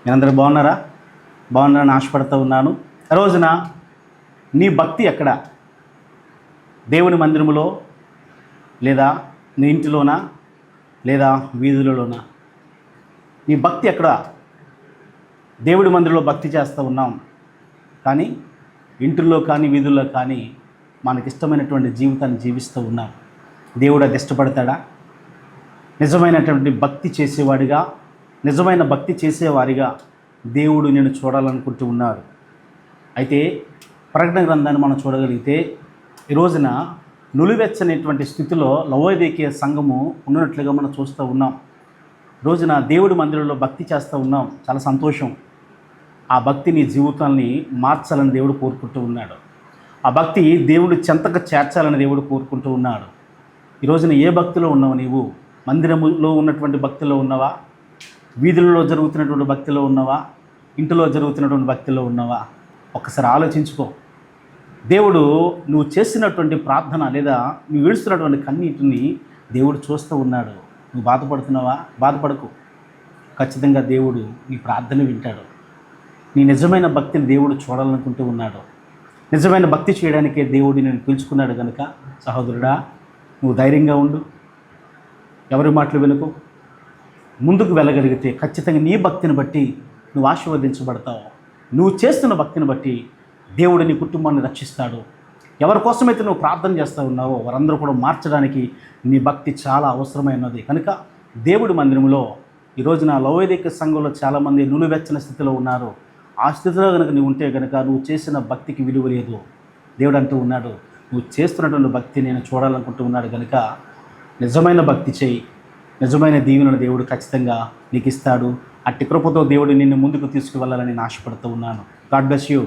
మీరందరూ బాగున్నారా? బాగున్నారని ఆశపడుతూ ఉన్నాను. ఆ రోజున నీ భక్తి ఎక్కడ? దేవుని మందిరములో, లేదా నీ ఇంటిలోనా, లేదా వీధులలోనా? నీ భక్తి ఎక్కడ? దేవుడి మందిరంలో భక్తి చేస్తూ ఉన్నాం, కానీ ఇంటిల్లో కానీ వీధుల్లో కానీ మనకిష్టమైనటువంటి జీవితాన్ని జీవిస్తూ ఉన్నాం. దేవుడు అది ఇష్టపడతాడా? నిజమైనటువంటి భక్తి చేసేవాడిగా, నిజమైన భక్తి చేసేవారిగా దేవుడు నేను చూడాలనుకుంటూ ఉన్నారు. అయితే ప్రకటన గ్రంథాన్ని మనం చూడగలిగితే ఈ రోజున నులివెచ్చనేటువంటి స్థితిలో లవోదికీయ సంఘము ఉన్నట్లుగా మనం చూస్తూ ఉన్నాం. రోజున దేవుడి మందిరంలో భక్తి చేస్తూ ఉన్నాం, చాలా సంతోషం. ఆ భక్తి నీ జీవితాన్ని మార్చాలని దేవుడు కోరుకుంటూ ఉన్నాడు. ఆ భక్తి దేవుడు చెంతకు చేర్చాలని దేవుడు కోరుకుంటూ ఉన్నాడు. ఈ రోజున ఏ భక్తిలో ఉన్నావు నీవు? మందిరములో ఉన్నటువంటి భక్తిలో ఉన్నావా? వీధులలో జరుగుతున్నటువంటి భక్తిలో ఉన్నావా? ఇంటిలో జరుగుతున్నటువంటి భక్తిలో ఉన్నావా? ఒక్కసారి ఆలోచించుకో. దేవుడు నువ్వు చేసినటువంటి ప్రార్థన లేదా నువ్వు ఏడుస్తున్నటువంటి కన్నీటిని దేవుడు చూస్తూ ఉన్నాడు. నువ్వు బాధపడుతున్నావా? బాధపడకు. ఖచ్చితంగా దేవుడు నీ ప్రార్థన వింటాడు. నీ నిజమైన భక్తిని దేవుడు చూడాలనుకుంటూ ఉన్నాడు. నిజమైన భక్తి చేయడానికే దేవుడు నేను పిలుచుకున్నాడు కనుక సహోదరుడా, నువ్వు ధైర్యంగా ఉండు. ఎవరి మాటలు వినకు. ముందుకు వెళ్ళగలిగితే ఖచ్చితంగా నీ భక్తిని బట్టి నువ్వు ఆశీర్వదించబడతావు. నువ్వు చేస్తున్న భక్తిని బట్టి దేవుడు నీ కుటుంబాన్ని రక్షిస్తాడు. ఎవరి కోసమైతే నువ్వు ప్రార్థన చేస్తూ ఉన్నావో వారందరూ కూడా మార్చడానికి నీ భక్తి చాలా అవసరమైనది. కనుక దేవుడి మందిరంలో ఈ రోజున లవోదికీయ సంఘంలో చాలామంది నులివెచ్చని స్థితిలో ఉన్నారు. ఆ స్థితిలో కనుక నువ్వు ఉంటే కనుక నువ్వు చేసిన భక్తికి విలువ లేదు. దేవుడు అంటూ ఉన్నాడు, నువ్వు చేస్తున్నటువంటి భక్తి నేను చూడాలనుకుంటూ ఉన్నాడు కనుక నిజమైన భక్తి చేయి. నిజమైన దీవెనను దేవుడు ఖచ్చితంగా నీకు ఇస్తాడు. అట్టి కృపతో దేవుడు నిన్ను ముందుకు తీసుకువెళ్ళాలని నేను ఆశపడుతూ ఉన్నాను. God bless you.